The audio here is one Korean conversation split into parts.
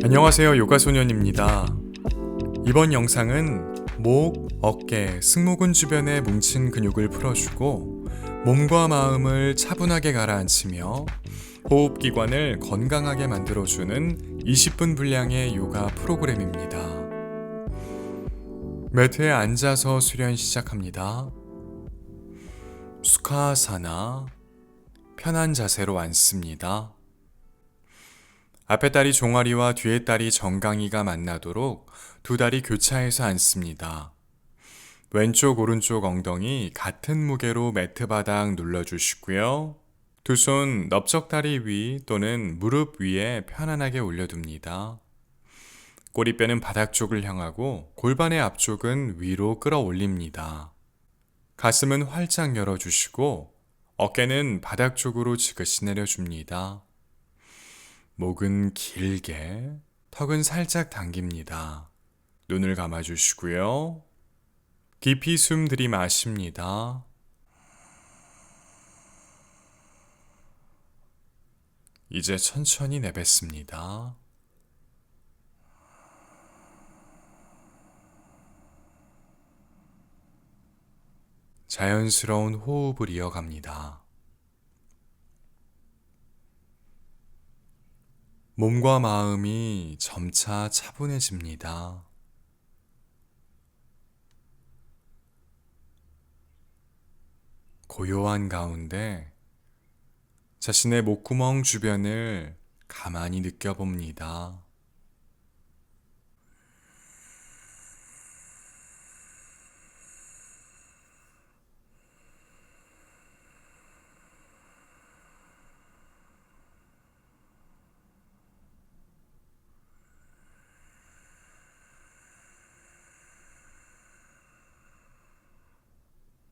안녕하세요, 요가소년입니다. 이번 영상은 목, 어깨, 승모근 주변에 뭉친 근육을 풀어주고 몸과 마음을 차분하게 가라앉히며 호흡기관을 건강하게 만들어주는 20분 분량의 요가 프로그램입니다. 매트에 앉아서 수련 시작합니다. 수카아사나, 편한 자세로 앉습니다. 앞에 다리 종아리와 뒤에 다리 정강이가 만나도록 두 다리 교차해서 앉습니다. 왼쪽 오른쪽 엉덩이 같은 무게로 매트 바닥 눌러주시고요. 두 손 넓적다리 위 또는 무릎 위에 편안하게 올려둡니다. 꼬리뼈는 바닥 쪽을 향하고 골반의 앞쪽은 위로 끌어올립니다. 가슴은 활짝 열어주시고 어깨는 바닥 쪽으로 지그시 내려줍니다. 목은 길게, 턱은 살짝 당깁니다. 눈을 감아주시고요. 깊이 숨 들이마십니다. 이제 천천히 내뱉습니다. 자연스러운 호흡을 이어갑니다. 몸과 마음이 점차 차분해집니다. 고요한 가운데 자신의 목구멍 주변을 가만히 느껴봅니다.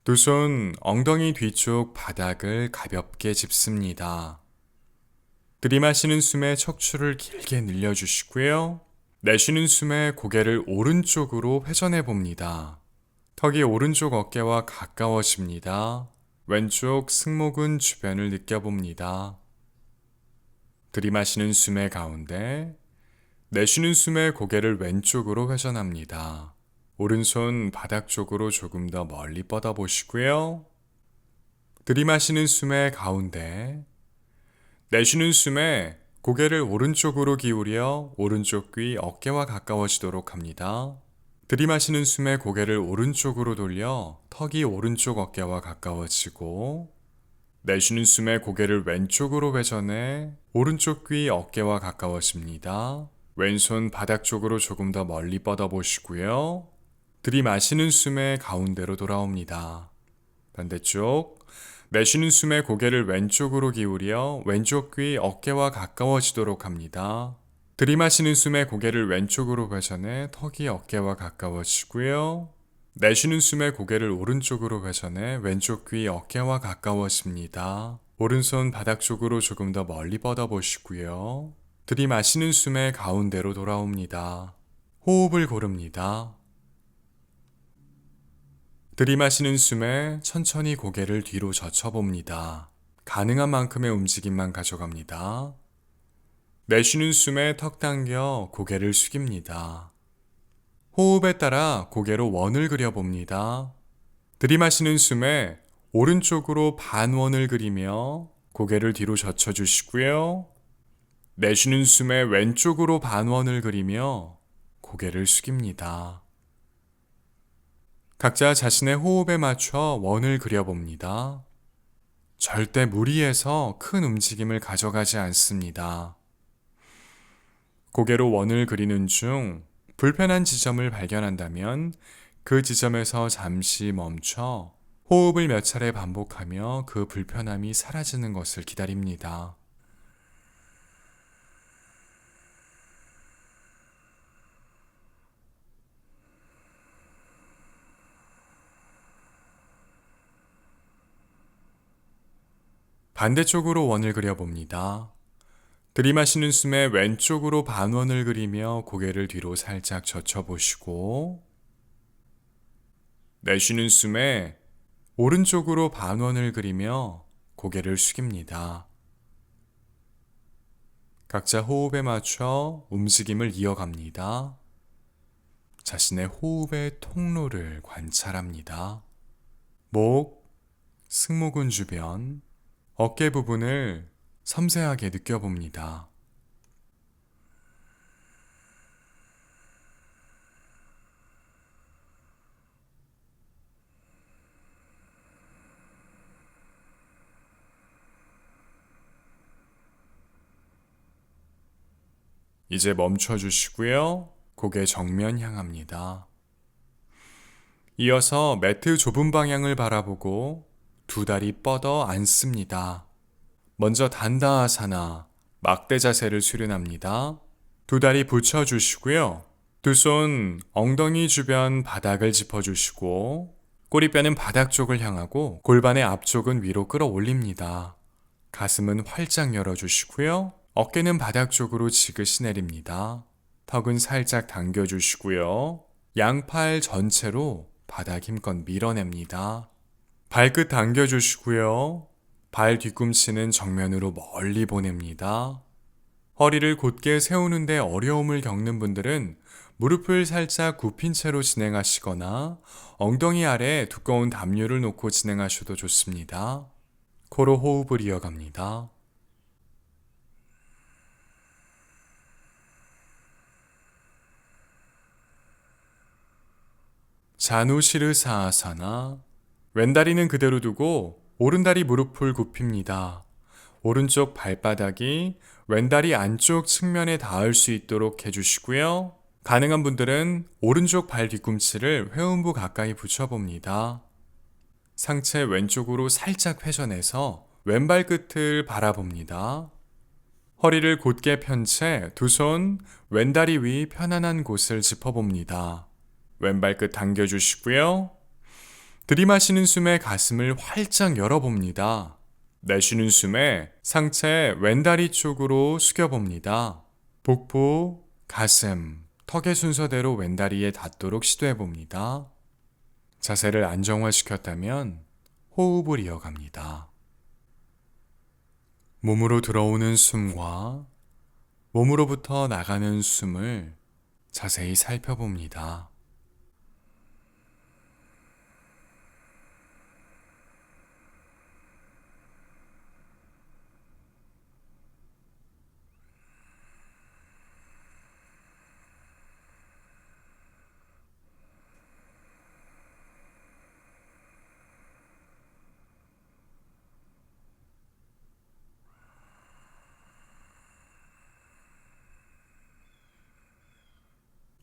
두 손 엉덩이 뒤쪽 바닥을 가볍게 짚습니다. 들이마시는 숨에 척추를 길게 늘려주시고요. 내쉬는 숨에 고개를 오른쪽으로 회전해 봅니다. 턱이 오른쪽 어깨와 가까워집니다. 왼쪽 승모근 주변을 느껴봅니다. 들이마시는 숨의 가운데, 내쉬는 숨에 고개를 왼쪽으로 회전합니다. 오른손 바닥 쪽으로 조금 더 멀리 뻗어보시고요. 들이마시는 숨의 가운데, 내쉬는 숨에 고개를 오른쪽으로 기울여 오른쪽 귀 어깨와 가까워지도록 합니다. 들이마시는 숨에 고개를 오른쪽으로 돌려 턱이 오른쪽 어깨와 가까워지고, 내쉬는 숨에 고개를 왼쪽으로 회전해 오른쪽 귀 어깨와 가까워집니다. 왼손 바닥 쪽으로 조금 더 멀리 뻗어보시고요. 들이마시는 숨에 가운데로 돌아옵니다. 반대쪽, 내쉬는 숨에 고개를 왼쪽으로 기울여 왼쪽 귀 어깨와 가까워지도록 합니다. 들이마시는 숨에 고개를 왼쪽으로 회전해 턱이 어깨와 가까워지고요. 내쉬는 숨에 고개를 오른쪽으로 회전해 왼쪽 귀 어깨와 가까워집니다. 오른손 바닥 쪽으로 조금 더 멀리 뻗어보시고요. 들이마시는 숨에 가운데로 돌아옵니다. 호흡을 고릅니다. 들이마시는 숨에 천천히 고개를 뒤로 젖혀봅니다. 가능한 만큼의 움직임만 가져갑니다. 내쉬는 숨에 턱 당겨 고개를 숙입니다. 호흡에 따라 고개로 원을 그려봅니다. 들이마시는 숨에 오른쪽으로 반원을 그리며 고개를 뒤로 젖혀주시고요. 내쉬는 숨에 왼쪽으로 반원을 그리며 고개를 숙입니다. 각자 자신의 호흡에 맞춰 원을 그려봅니다. 절대 무리해서 큰 움직임을 가져가지 않습니다. 고개로 원을 그리는 중 불편한 지점을 발견한다면 그 지점에서 잠시 멈춰 호흡을 몇 차례 반복하며 그 불편함이 사라지는 것을 기다립니다. 반대쪽으로 원을 그려봅니다. 들이마시는 숨에 왼쪽으로 반원을 그리며 고개를 뒤로 살짝 젖혀보시고, 내쉬는 숨에 오른쪽으로 반원을 그리며 고개를 숙입니다. 각자 호흡에 맞춰 움직임을 이어갑니다. 자신의 호흡의 통로를 관찰합니다. 목, 승모근 주변, 어깨 부분을 섬세하게 느껴봅니다. 이제 멈춰주시고요. 고개 정면 향합니다. 이어서 매트 좁은 방향을 바라보고 두 다리 뻗어 앉습니다. 먼저 단다아사나, 막대 자세를 수련합니다. 두 다리 붙여주시고요. 두 손 엉덩이 주변 바닥을 짚어주시고 꼬리뼈는 바닥 쪽을 향하고 골반의 앞쪽은 위로 끌어올립니다. 가슴은 활짝 열어주시고요. 어깨는 바닥 쪽으로 지그시 내립니다. 턱은 살짝 당겨주시고요. 양팔 전체로 바닥 힘껏 밀어냅니다. 발끝 당겨주시고요. 발 뒤꿈치는 정면으로 멀리 보냅니다. 허리를 곧게 세우는데 어려움을 겪는 분들은 무릎을 살짝 굽힌 채로 진행하시거나 엉덩이 아래 두꺼운 담요를 놓고 진행하셔도 좋습니다. 코로 호흡을 이어갑니다. 자누시르사아사나, 왼다리는 그대로 두고 오른다리 무릎을 굽힙니다. 오른쪽 발바닥이 왼다리 안쪽 측면에 닿을 수 있도록 해주시고요. 가능한 분들은 오른쪽 발 뒤꿈치를 회음부 가까이 붙여봅니다. 상체 왼쪽으로 살짝 회전해서 왼발 끝을 바라봅니다. 허리를 곧게 편 채 두 손 왼다리 위 편안한 곳을 짚어봅니다. 왼발 끝 당겨주시고요. 들이마시는 숨에 가슴을 활짝 열어봅니다. 내쉬는 숨에 상체 왼다리 쪽으로 숙여봅니다. 복부, 가슴, 턱의 순서대로 왼다리에 닿도록 시도해봅니다. 자세를 안정화시켰다면 호흡을 이어갑니다. 몸으로 들어오는 숨과 몸으로부터 나가는 숨을 자세히 살펴봅니다.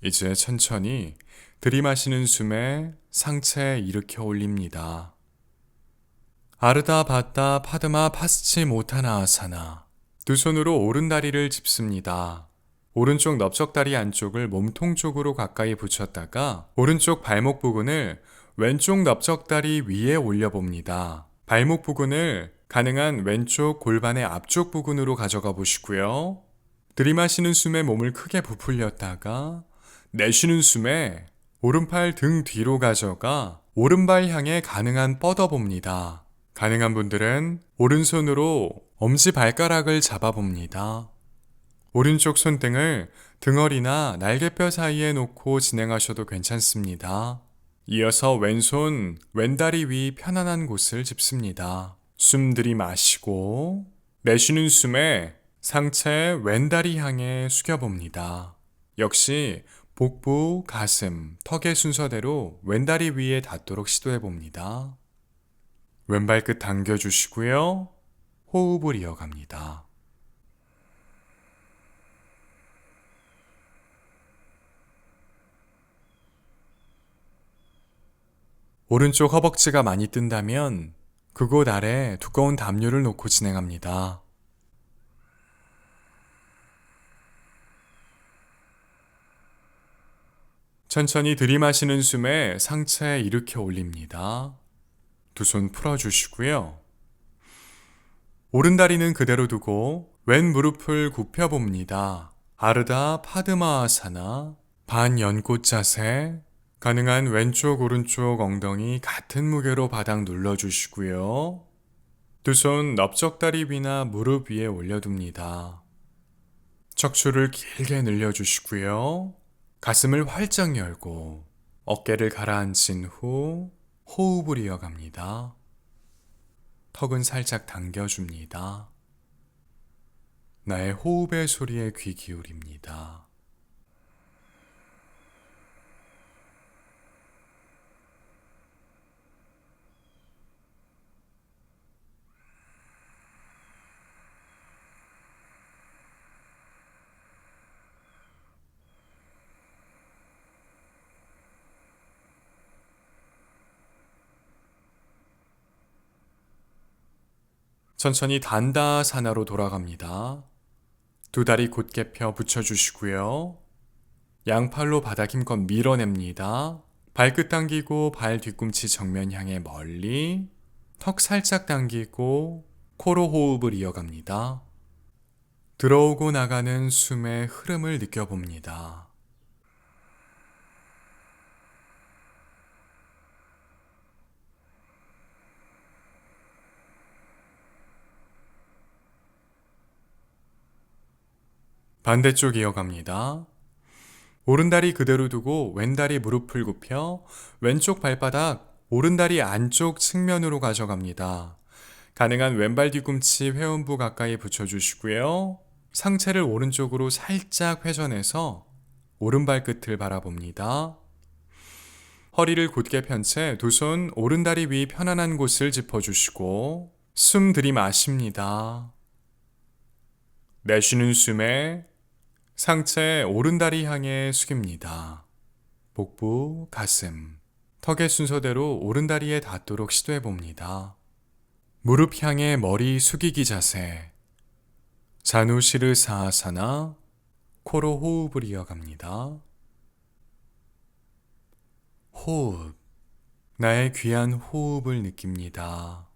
이제 천천히 들이마시는 숨에 상체 일으켜 올립니다. 아르다 바따 파드마 파스치 모타나 아사나. 두 손으로 오른 다리를 짚습니다. 오른쪽 넓적다리 안쪽을 몸통 쪽으로 가까이 붙였다가 오른쪽 발목 부근을 왼쪽 넓적다리 위에 올려봅니다. 발목 부근을 가능한 왼쪽 골반의 앞쪽 부근으로 가져가 보시고요. 들이마시는 숨에 몸을 크게 부풀렸다가 내쉬는 숨에 오른팔 등 뒤로 가져가 오른발 향해 가능한 뻗어봅니다. 가능한 분들은 오른손으로 엄지발가락을 잡아봅니다. 오른쪽 손등을 등허리나 날개뼈 사이에 놓고 진행하셔도 괜찮습니다. 이어서 왼손, 왼다리 위 편안한 곳을 짚습니다. 숨 들이마시고 내쉬는 숨에 상체 왼다리 향해 숙여봅니다. 역시 복부, 가슴, 턱의 순서대로 왼다리 위에 닿도록 시도해봅니다. 왼발 끝 당겨주시고요. 호흡을 이어갑니다. 오른쪽 허벅지가 많이 뜬다면 그곳 아래 두꺼운 담요를 놓고 진행합니다. 천천히 들이마시는 숨에 상체 일으켜 올립니다. 두 손 풀어주시고요. 오른다리는 그대로 두고 왼 무릎을 굽혀봅니다. 아르다 파드마아사나, 반연꽃 자세. 가능한 왼쪽 오른쪽 엉덩이 같은 무게로 바닥 눌러주시고요. 두 손 넓적다리 위나 무릎 위에 올려둡니다. 척추를 길게 늘려주시고요. 가슴을 활짝 열고 어깨를 가라앉힌 후 호흡을 이어갑니다. 턱은 살짝 당겨줍니다. 나의 호흡의 소리에 귀 기울입니다. 천천히 단다사나로 돌아갑니다. 두 다리 곧게 펴 붙여주시고요. 양팔로 바닥 힘껏 밀어냅니다. 발끝 당기고 발 뒤꿈치 정면 향해 멀리, 턱 살짝 당기고 코로 호흡을 이어갑니다. 들어오고 나가는 숨의 흐름을 느껴봅니다. 반대쪽 이어갑니다. 오른다리 그대로 두고 왼다리 무릎을 굽혀 왼쪽 발바닥 오른다리 안쪽 측면으로 가져갑니다. 가능한 왼발 뒤꿈치 회음부 가까이 붙여주시고요. 상체를 오른쪽으로 살짝 회전해서 오른발 끝을 바라봅니다. 허리를 곧게 편 채 두 손 오른다리 위 편안한 곳을 짚어주시고 숨 들이마십니다. 내쉬는 숨에 상체 오른다리 향해 숙입니다. 복부, 가슴, 턱의 순서대로 오른다리에 닿도록 시도해 봅니다. 무릎 향해 머리 숙이기 자세. 자누시르사아사나. 코로 호흡을 이어갑니다. 호흡. 나의 귀한 호흡을 느낍니다.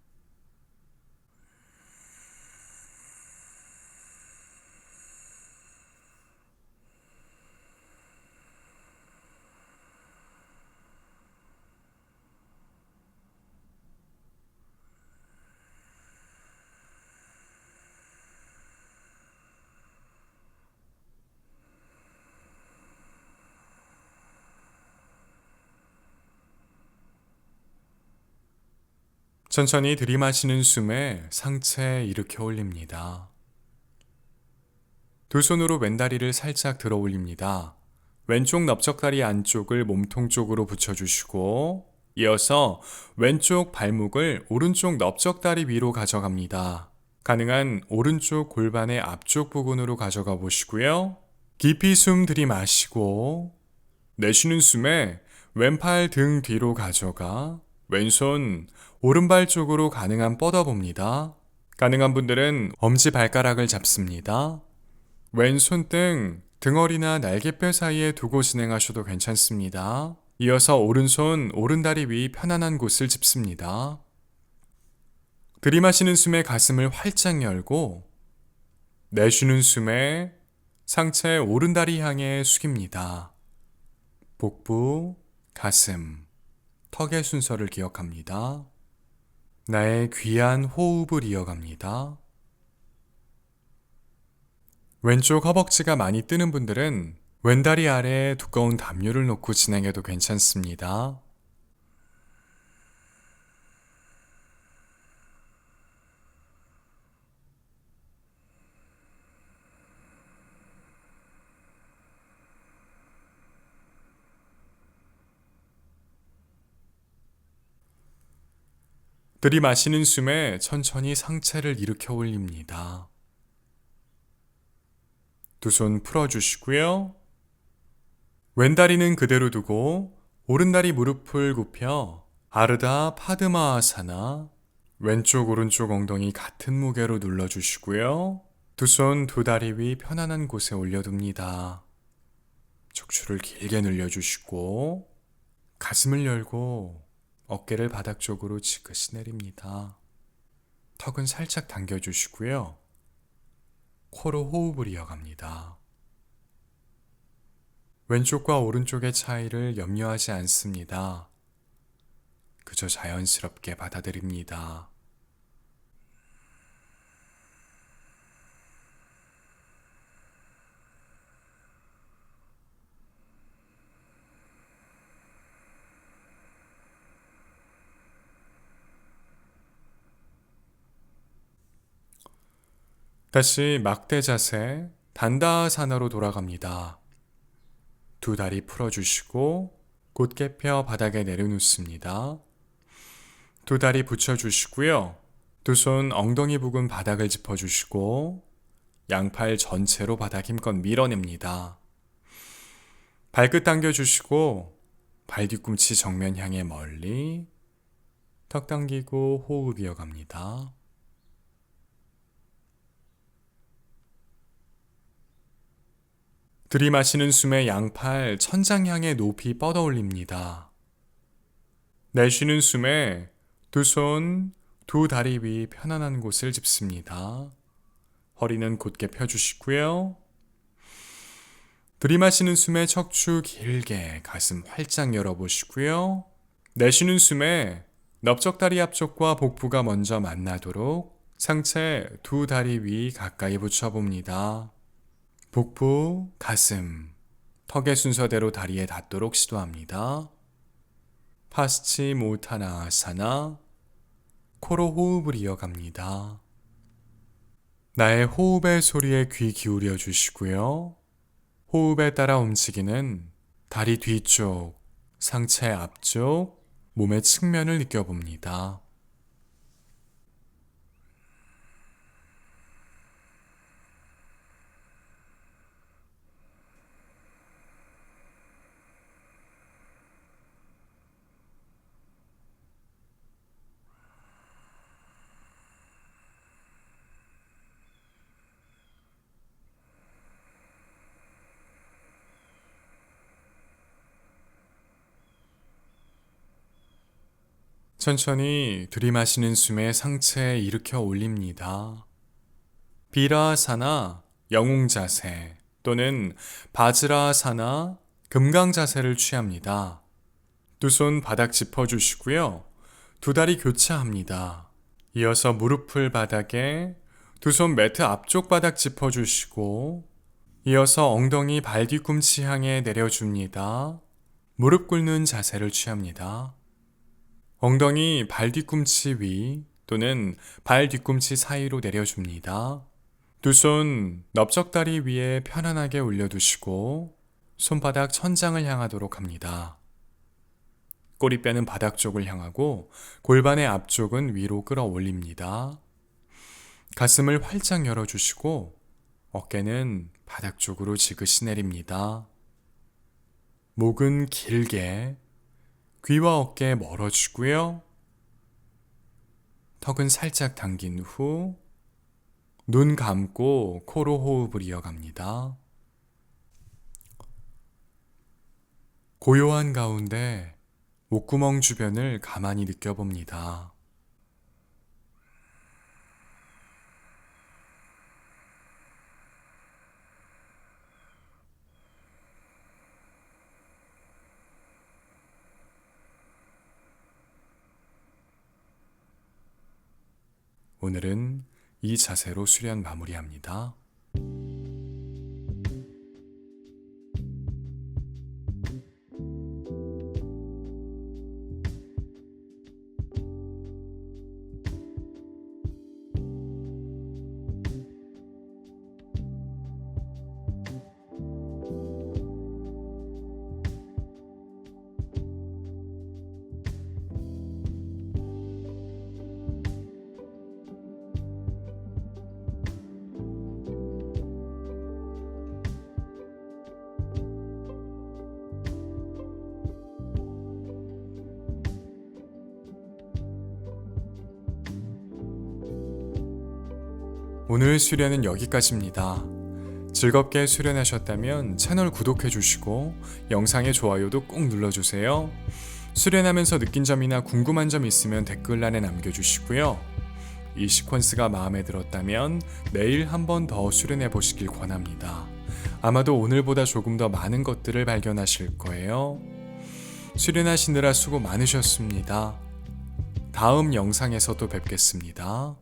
천천히 들이마시는 숨에 상체 일으켜 올립니다. 두 손으로 왼다리를 살짝 들어 올립니다. 왼쪽 넓적다리 안쪽을 몸통 쪽으로 붙여주시고 이어서 왼쪽 발목을 오른쪽 넓적다리 위로 가져갑니다. 가능한 오른쪽 골반의 앞쪽 부분으로 가져가 보시고요. 깊이 숨 들이마시고 내쉬는 숨에 왼팔 등 뒤로 가져가 왼손 오른발 쪽으로 가능한 뻗어봅니다. 가능한 분들은 엄지발가락을 잡습니다. 왼손 등어리나 날개뼈 사이에 두고 진행하셔도 괜찮습니다. 이어서 오른손 오른다리 위 편안한 곳을 짚습니다. 들이마시는 숨에 가슴을 활짝 열고 내쉬는 숨에 상체 오른다리 향해 숙입니다. 복부, 가슴, 턱의 순서를 기억합니다. 나의 귀한 호흡을 이어갑니다. 왼쪽 허벅지가 많이 뜨는 분들은 왼다리 아래에 두꺼운 담요를 놓고 진행해도 괜찮습니다. 들이마시는 숨에 천천히 상체를 일으켜 올립니다. 두 손 풀어주시고요. 왼다리는 그대로 두고 오른다리 무릎을 굽혀 아르다 파드마아사나. 왼쪽 오른쪽 엉덩이 같은 무게로 눌러주시고요. 두 손 두 다리 위 편안한 곳에 올려둡니다. 척추를 길게 늘려주시고 가슴을 열고 어깨를 바닥 쪽으로 지그시 내립니다. 턱은 살짝 당겨주시고요. 코로 호흡을 이어갑니다. 왼쪽과 오른쪽의 차이를 염려하지 않습니다. 그저 자연스럽게 받아들입니다. 다시 막대 자세, 단다아사나로 돌아갑니다. 두 다리 풀어주시고 곧게 펴 바닥에 내려놓습니다. 두 다리 붙여주시고요. 두 손 엉덩이 부근 바닥을 짚어주시고 양팔 전체로 바닥 힘껏 밀어냅니다. 발끝 당겨주시고 발 뒤꿈치 정면 향해 멀리 턱 당기고 호흡 이어갑니다. 들이마시는 숨에 양팔 천장 향해 높이 뻗어 올립니다. 내쉬는 숨에 두 손, 두 다리 위 편안한 곳을 짚습니다. 허리는 곧게 펴주시고요. 들이마시는 숨에 척추 길게 가슴 활짝 열어보시고요. 내쉬는 숨에 넓적다리 앞쪽과 복부가 먼저 만나도록 상체 두 다리 위 가까이 붙여봅니다. 복부, 가슴, 턱의 순서대로 다리에 닿도록 시도합니다. 파스치모타나아사나, 코로 호흡을 이어갑니다. 나의 호흡의 소리에 귀 기울여 주시고요. 호흡에 따라 움직이는 다리 뒤쪽, 상체 앞쪽, 몸의 측면을 느껴봅니다. 천천히 들이마시는 숨에 상체 일으켜 올립니다. 비라아사나 영웅 자세 또는 바즈라아사나 금강 자세를 취합니다. 두 손 바닥 짚어주시고요. 두 다리 교차합니다. 이어서 무릎을 바닥에 두 손 매트 앞쪽 바닥 짚어주시고 이어서 엉덩이 발 뒤꿈치 향해 내려줍니다. 무릎 꿇는 자세를 취합니다. 엉덩이 발 뒤꿈치 위 또는 발 뒤꿈치 사이로 내려줍니다. 두 손 넓적다리 위에 편안하게 올려두시고 손바닥 천장을 향하도록 합니다. 꼬리뼈는 바닥 쪽을 향하고 골반의 앞쪽은 위로 끌어올립니다. 가슴을 활짝 열어주시고 어깨는 바닥 쪽으로 지그시 내립니다. 목은 길게 귀와 어깨 멀어주고요. 턱은 살짝 당긴 후 눈 감고 코로 호흡을 이어갑니다. 고요한 가운데 목구멍 주변을 가만히 느껴봅니다. 오늘은 이 자세로 수련 마무리합니다. 오늘 수련은 여기까지입니다. 즐겁게 수련하셨다면 채널 구독해 주시고 영상의 좋아요도 꼭 눌러주세요. 수련하면서 느낀 점이나 궁금한 점 있으면 댓글란에 남겨주시고요. 이 시퀀스가 마음에 들었다면 내일 한 번 더 수련해 보시길 권합니다. 아마도 오늘보다 조금 더 많은 것들을 발견하실 거예요. 수련하시느라 수고 많으셨습니다. 다음 영상에서 또 뵙겠습니다.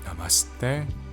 나마스테.